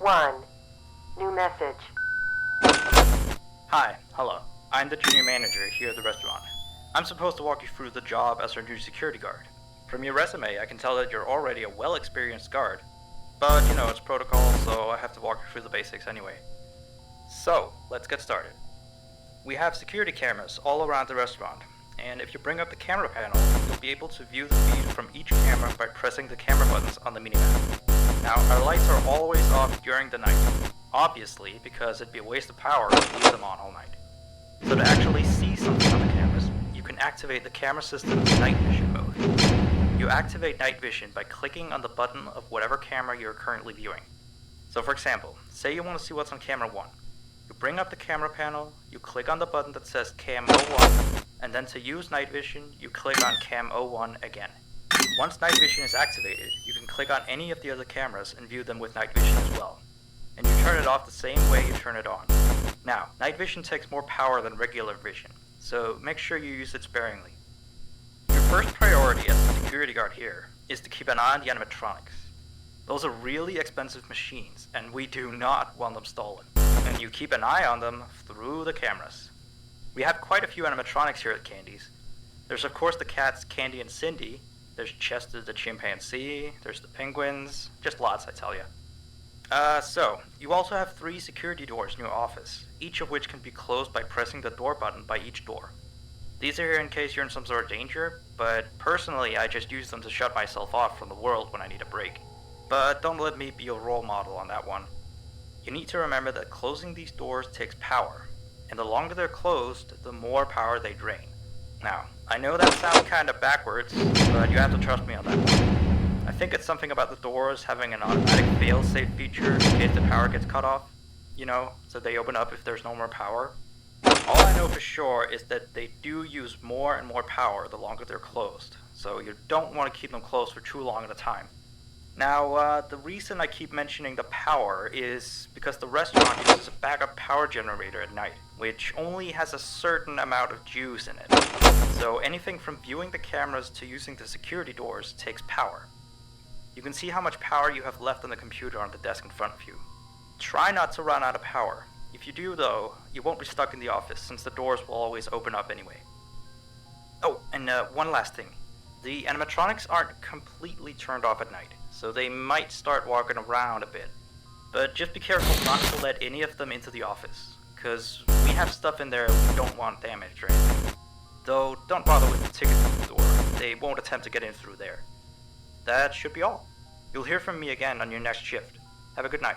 1. New message. Hi, hello. I'm the junior manager here at the restaurant. I'm supposed to walk you through the job as our new security guard. From your resume, I can tell that you're already a well-experienced guard. But, it's protocol, so I have to walk you through the basics anyway. So, let's get started. We have security cameras all around the restaurant, and if you bring up the camera panel, you'll be able to view the feed from each camera by pressing the camera buttons on the minimap. Now, our lights are always off during the night, obviously because it'd be a waste of power to leave them on all night. So to actually see something on the cameras, you can activate the camera system's night vision mode. You activate night vision by clicking on the button of whatever camera you're currently viewing. So for example, say you want to see what's on camera 1. You bring up the camera panel, you click on the button that says Cam 01, and then to use night vision, you click on Cam 01 again. Once night vision is activated, you can click on any of the other cameras and view them with night vision as well. And you turn it off the same way you turn it on. Now, night vision takes more power than regular vision, so make sure you use it sparingly. Your first priority as a security guard here is to keep an eye on the animatronics. Those are really expensive machines, and we do not want them stolen. And you keep an eye on them through the cameras. We have quite a few animatronics here at Candy's. There's of course the cats Candy and Cindy, there's Chester the chimpanzee, there's the penguins, just lots I tell you. So, you also have 3 security doors in your office, each of which can be closed by pressing the door button by each door. These are here in case you're in some sort of danger, but personally I just use them to shut myself off from the world when I need a break. But don't let me be your role model on that one. You need to remember that closing these doors takes power, and the longer they're closed, the more power they drain. Now, I know that sounds kinda backwards, but you have to trust me on that one. I think it's something about the doors having an automatic fail-safe feature in case the power gets cut off, so they open up if there's no more power. All I know for sure is that they do use more and more power the longer they're closed, so you don't want to keep them closed for too long at a time. Now, the reason I keep mentioning the power is because the restaurant uses a backup power generator at night, which only has a certain amount of juice in it. So anything from viewing the cameras to using the security doors takes power. You can see how much power you have left on the computer on the desk in front of you. Try not to run out of power. If you do though, you won't be stuck in the office since the doors will always open up anyway. Oh, and one last thing. The animatronics aren't completely turned off at night, so they might start walking around a bit. But just be careful not to let any of them into the office, cause we have stuff in there we don't want damaged or anything. Though don't bother with the ticket door, they won't attempt to get in through there. That should be all. You'll hear from me again on your next shift. Have a good night.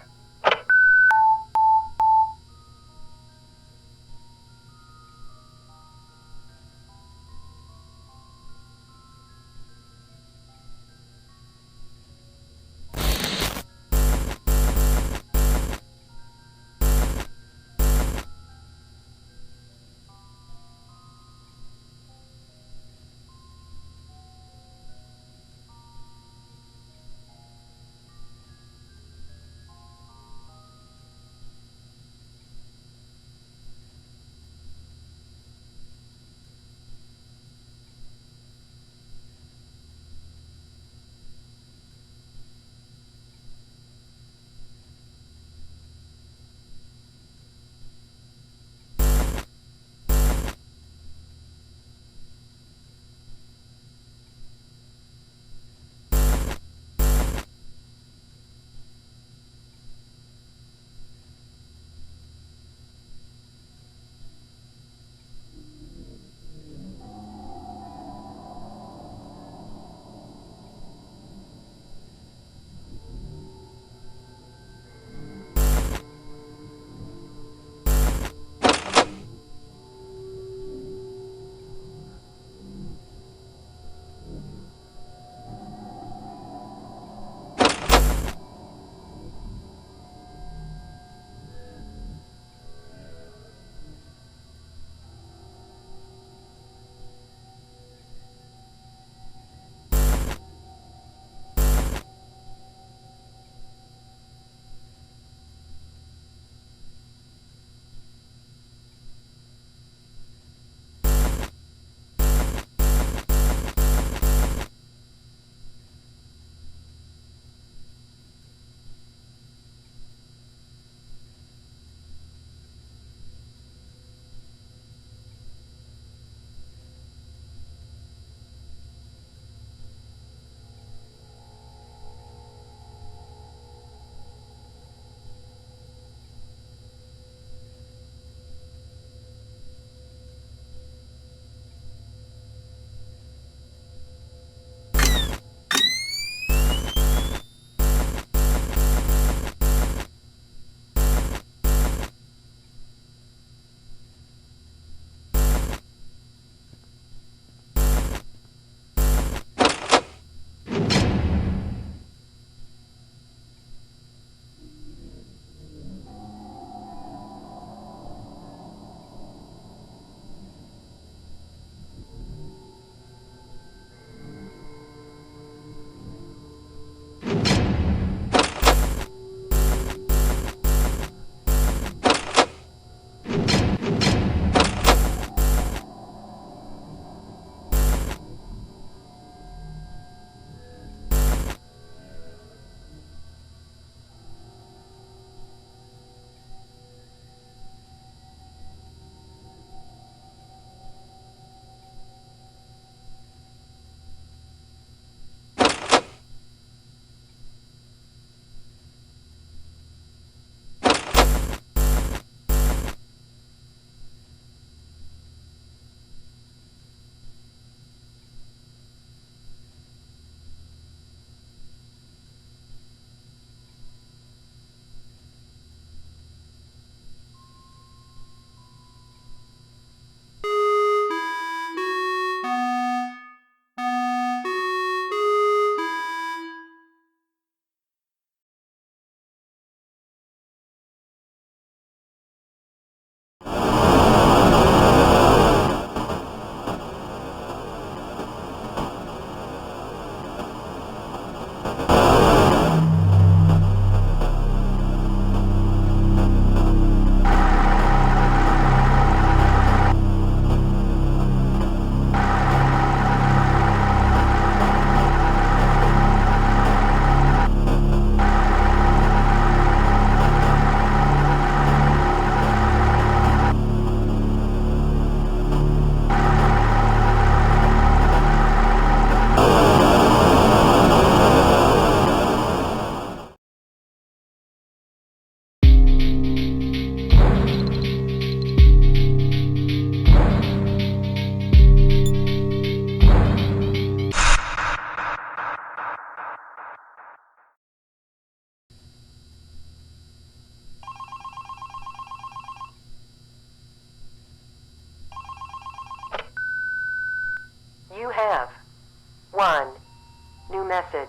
message.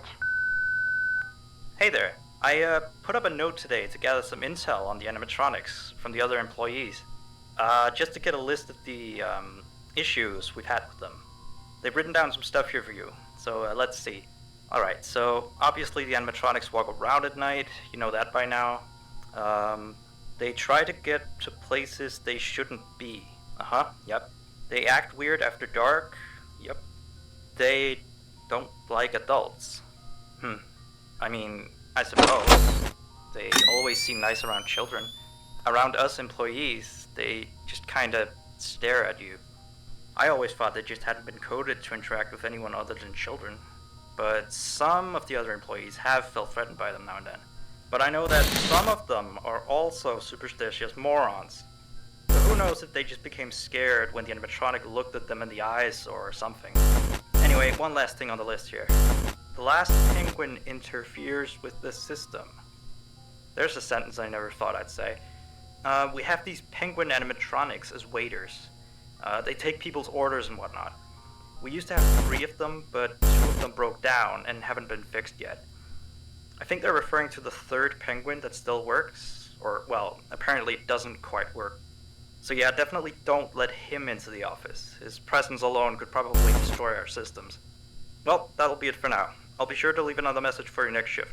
Hey there. I put up a note today to gather some intel on the animatronics from the other employees. Just to get a list of the issues we've had with them. They've written down some stuff here for you, so let's see. Alright, so obviously the animatronics walk around at night, you know that by now. They try to get to places they shouldn't be. Yep. They act weird after dark. Yep. They don't like adults. I mean, I suppose. They always seem nice around children. Around us employees, they just kinda stare at you. I always thought they just hadn't been coded to interact with anyone other than children. But some of the other employees have felt threatened by them now and then. But I know that some of them are also superstitious morons. So who knows if they just became scared when the animatronic looked at them in the eyes or something. Anyway, one last thing on the list here. The last penguin interferes with the system. There's a sentence I never thought I'd say. We have these penguin animatronics as waiters. They take people's orders and whatnot. We used to have 3 of them, but 2 of them broke down and haven't been fixed yet. I think they're referring to the 3rd penguin that still works, or, well, apparently it doesn't quite work. So yeah, definitely don't let him into the office. His presence alone could probably destroy our systems. Well, that'll be it for now. I'll be sure to leave another message for your next shift.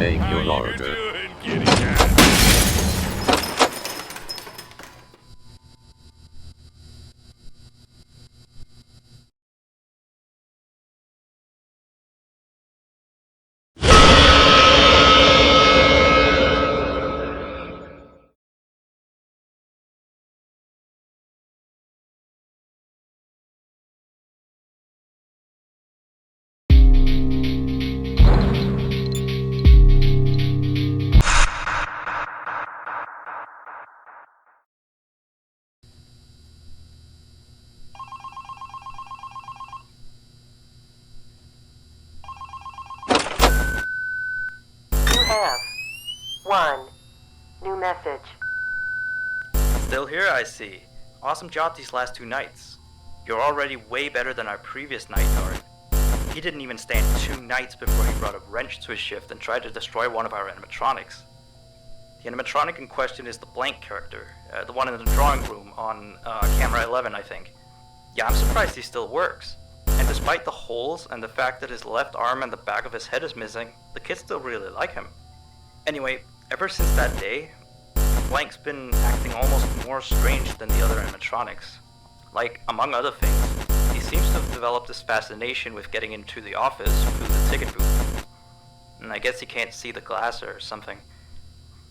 take your order. You have 1 new message. Still here, I see. Awesome job these last 2 nights. You're already way better than our previous night guard. He didn't even stand 2 nights before he brought a wrench to his shift and tried to destroy one of our animatronics. The animatronic in question is the Blank character, the one in the drawing room on camera 11, I think. Yeah, I'm surprised he still works. And despite the holes and the fact that his left arm and the back of his head is missing, the kids still really like him. Anyway, ever since that day, Blank's been acting almost more strange than the other animatronics. Like, among other things, he seems to have developed this fascination with getting into the office through the ticket booth. And I guess he can't see the glass or something.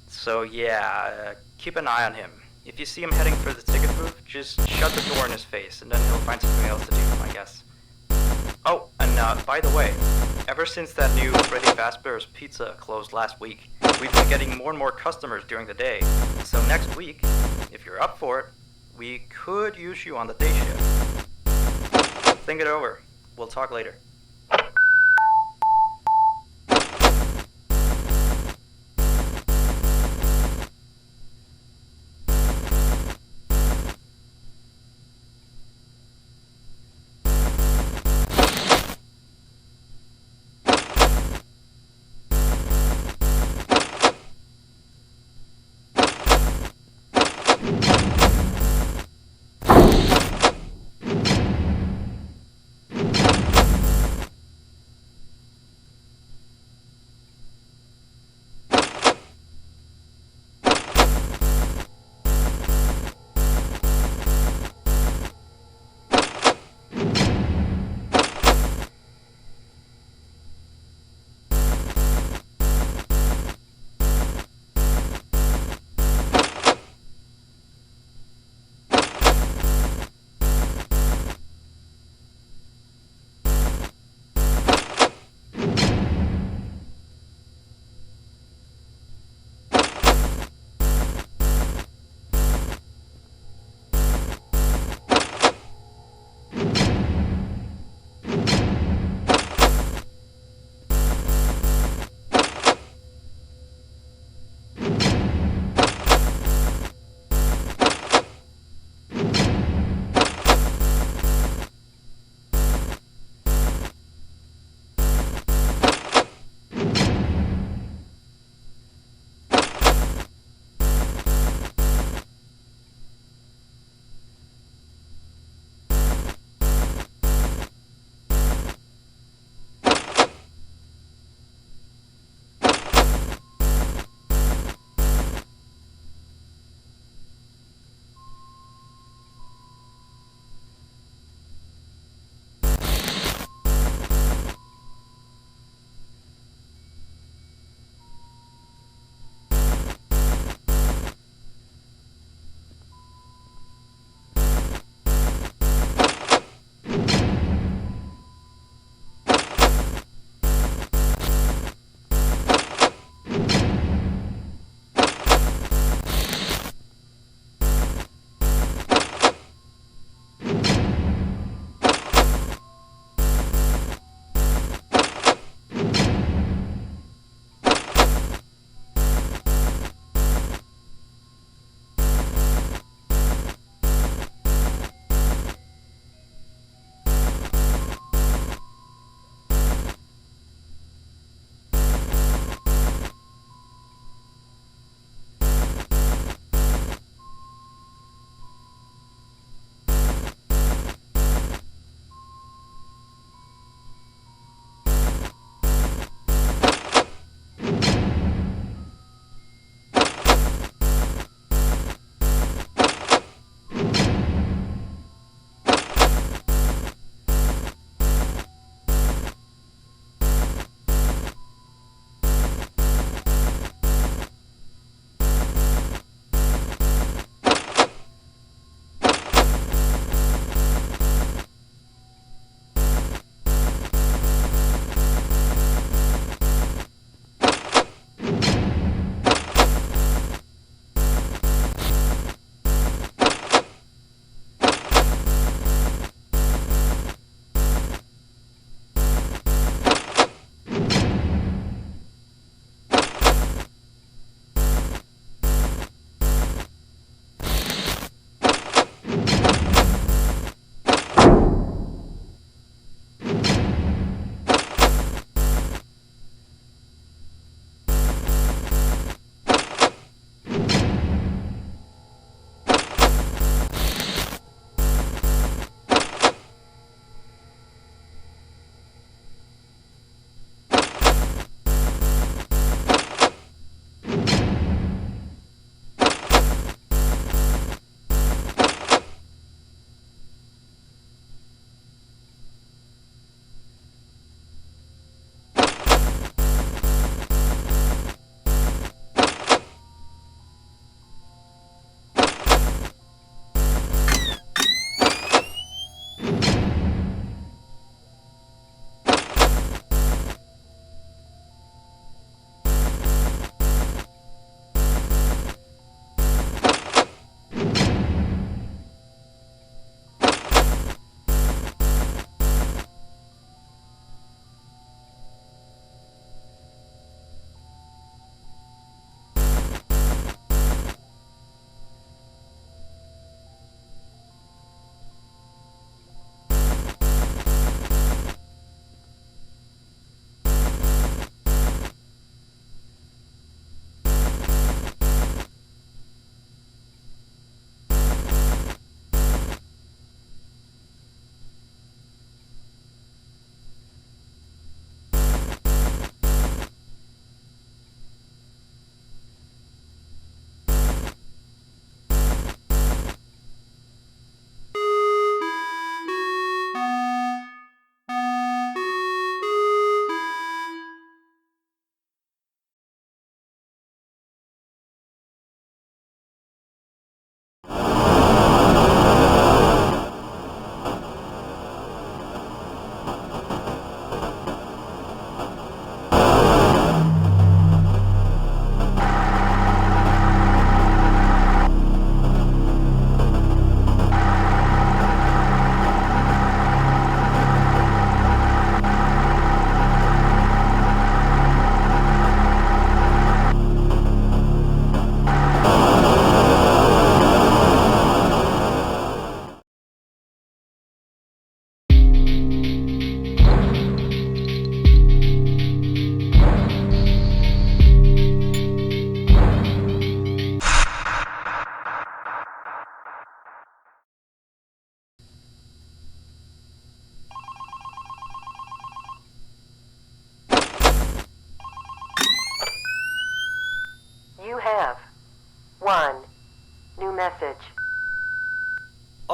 So yeah, keep an eye on him. If you see him heading for the ticket booth, just shut the door in his face, and then he'll find something else to do, I guess. Oh, and by the way, ever since that new Freddy Fazbear's Pizza closed last week, we've been getting more and more customers during the day. So next week, if you're up for it, we could use you on the day shift. Think it over. We'll talk later.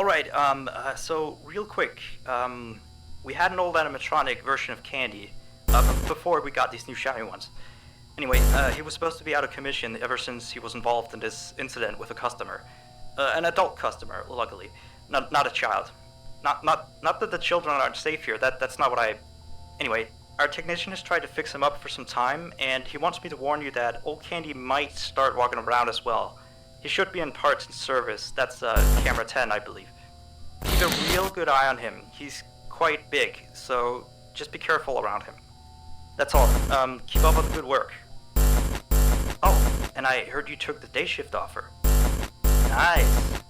Alright, so real quick, we had an old animatronic version of Candy, before we got these new shiny ones. Anyway, he was supposed to be out of commission ever since he was involved in this incident with a customer. An adult customer, luckily. Not a child. Not that the children aren't safe here, that's not what I... Anyway, our technician has tried to fix him up for some time, and he wants me to warn you that old Candy might start walking around as well. He should be in parts and service. That's camera 10, I believe. Keep a real good eye on him. He's quite big, so just be careful around him. That's all. Keep up with the good work. Oh, and I heard you took the day shift offer. Nice.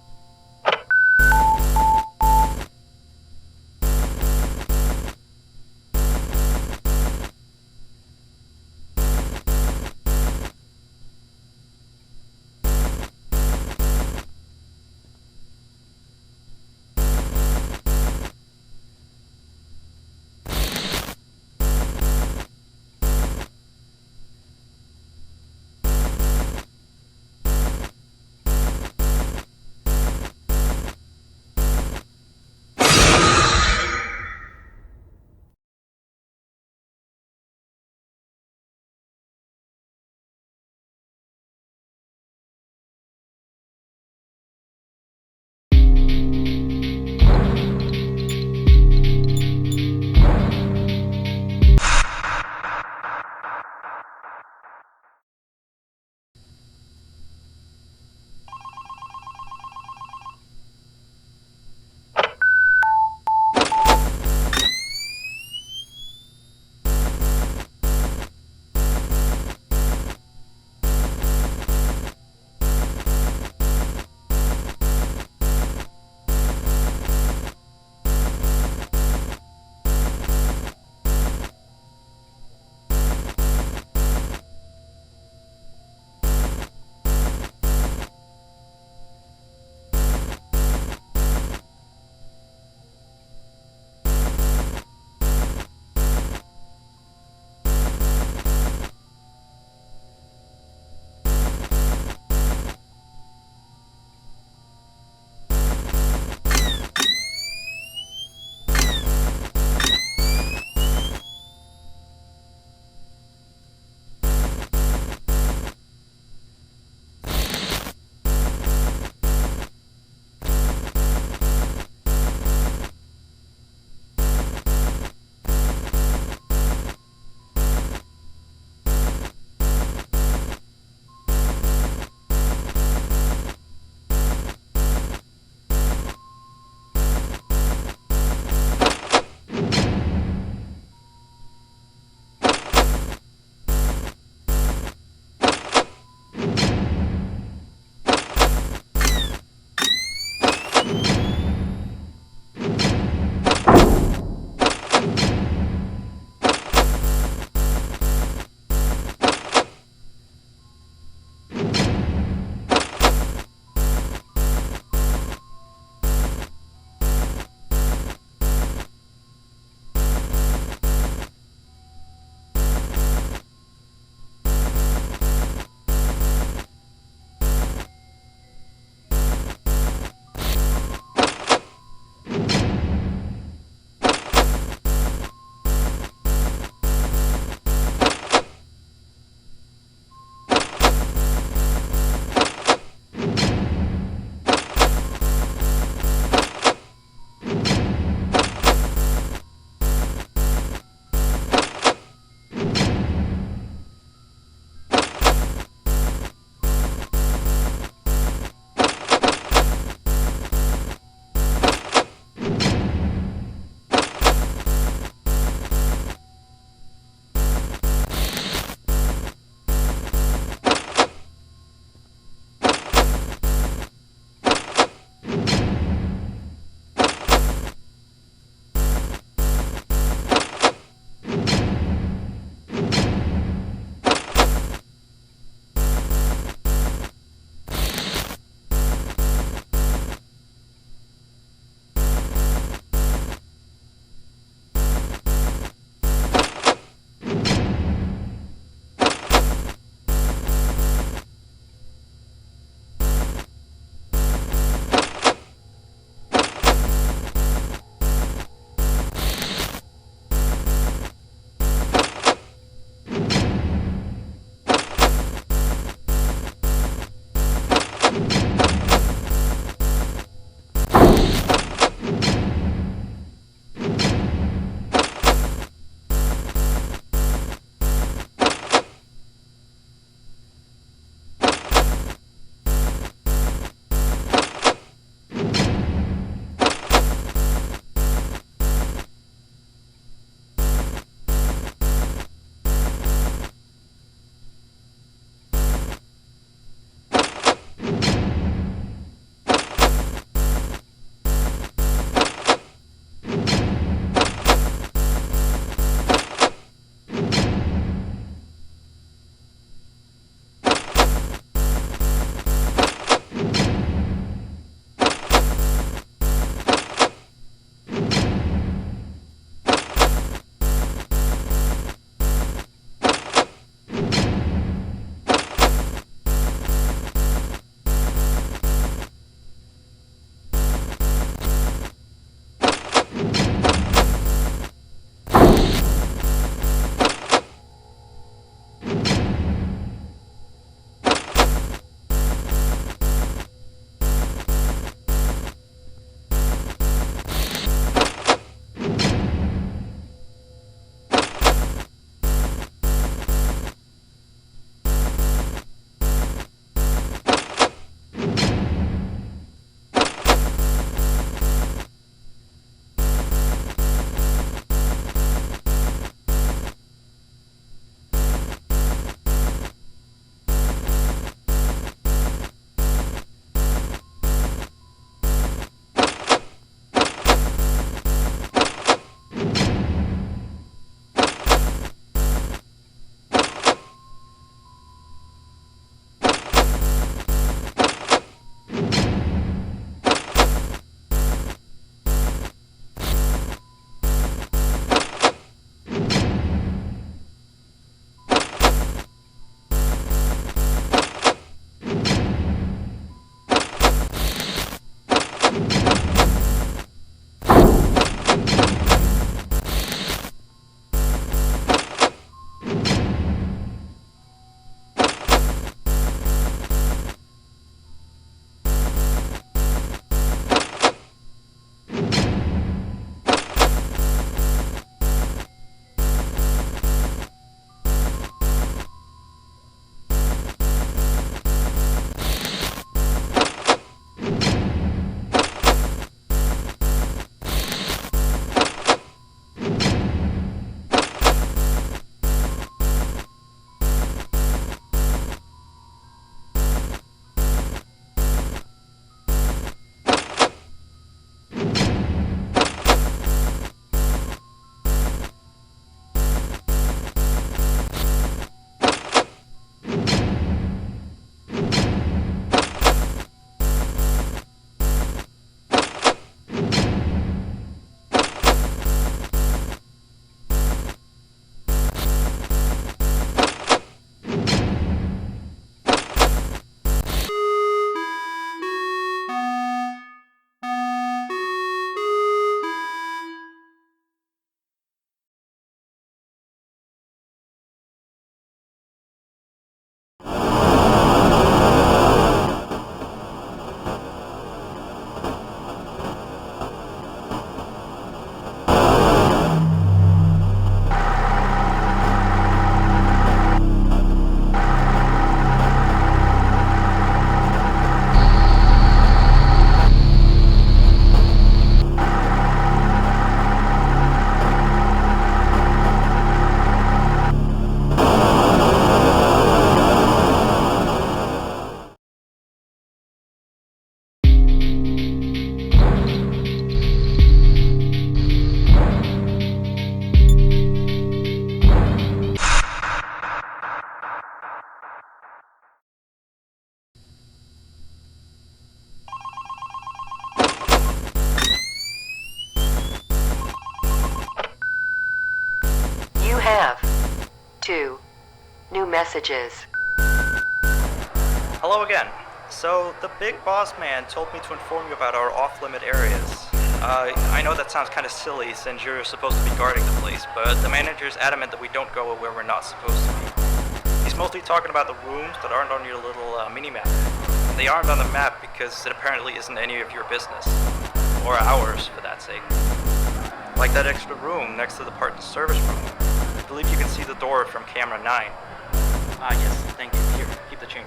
have 2 new messages. Hello again. So, the big boss man told me to inform you about our off-limit areas. I know that sounds kind of silly since you're supposed to be guarding the place, but the manager's adamant that we don't go where we're not supposed to be. He's mostly talking about the rooms that aren't on your little mini-map. They aren't on the map because it apparently isn't any of your business. Or ours, for that sake. Like that extra room next to the parts and service room. I believe you can see the door from camera 9. Ah, yes, thank you. Here, keep the change.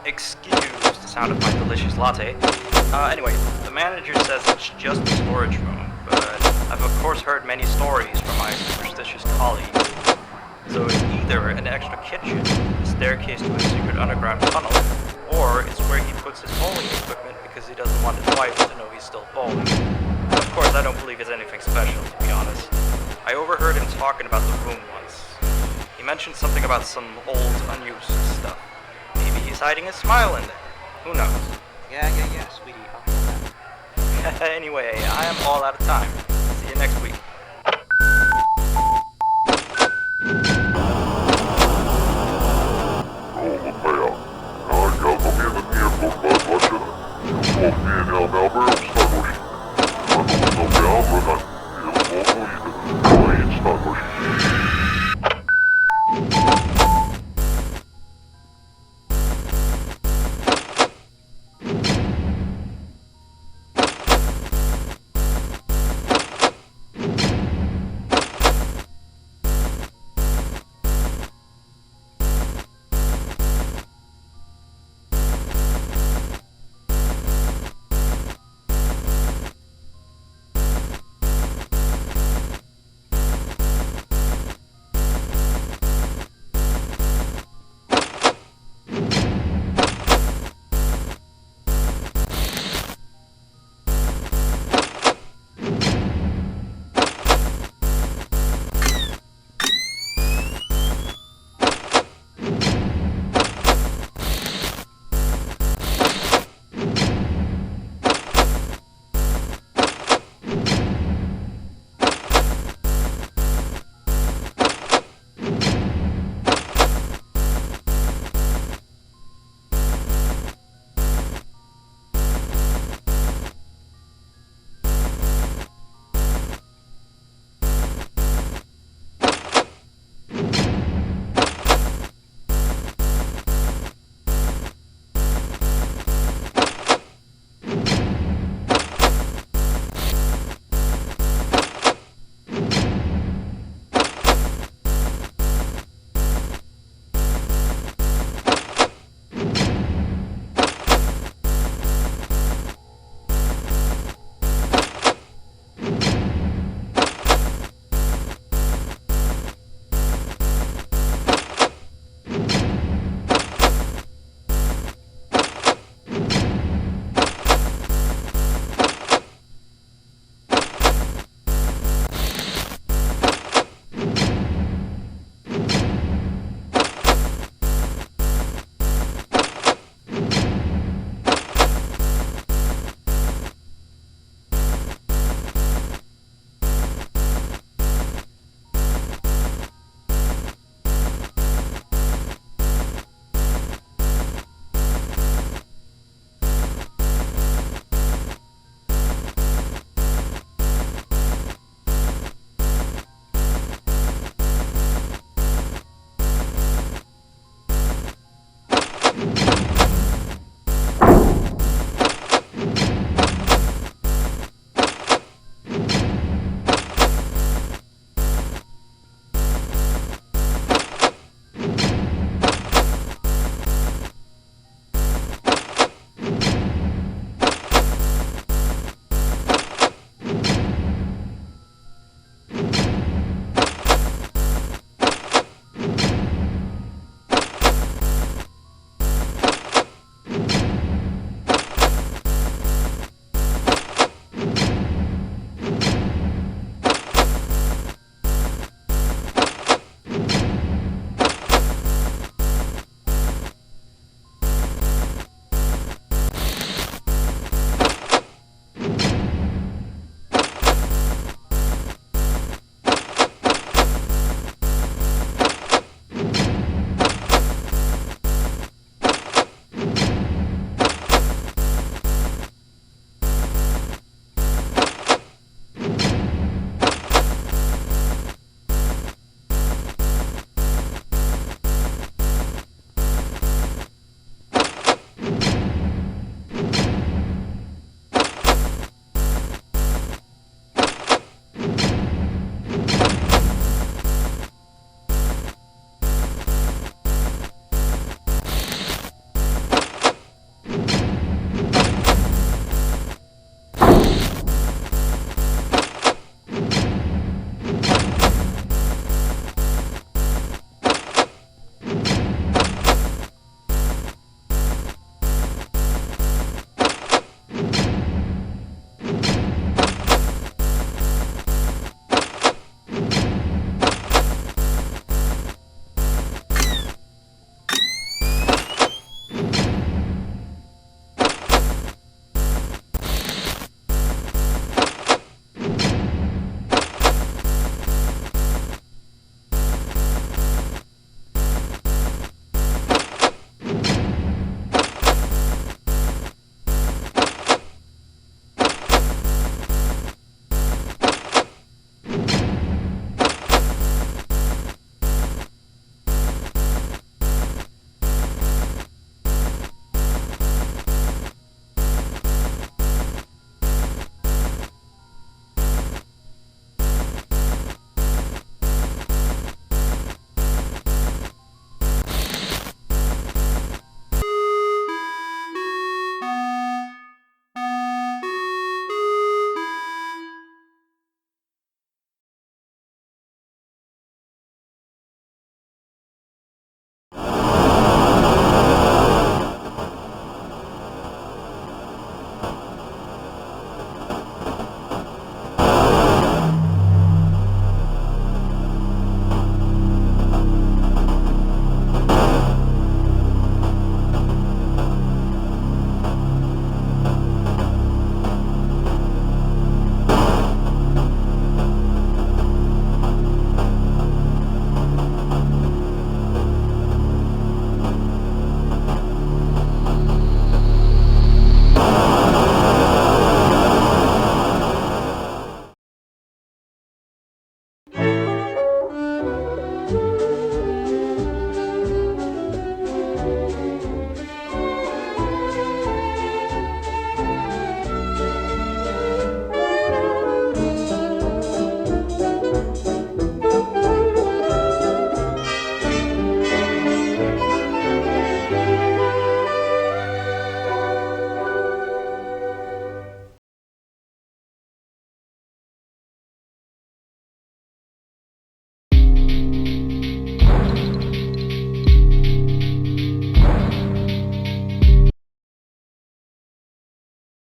Excuse the sound of my delicious latte. Anyway, the manager says it's just a storage room, but I've of course heard many stories from my superstitious colleagues. So it's either an extra kitchen, a staircase to a secret underground tunnel, or it's where he puts his bowling equipment because he doesn't want his wife to know he's still bowling. Of course, I don't believe it's anything special, to be honest. I overheard him talking about the room once. He mentioned something about some old, unused stuff. Maybe he's hiding a smile in there. Who knows? Yeah, sweetie. Anyway, I am all out of time. See you next week. Roll the bell. Jag kommer in med mer på bara. Jag får med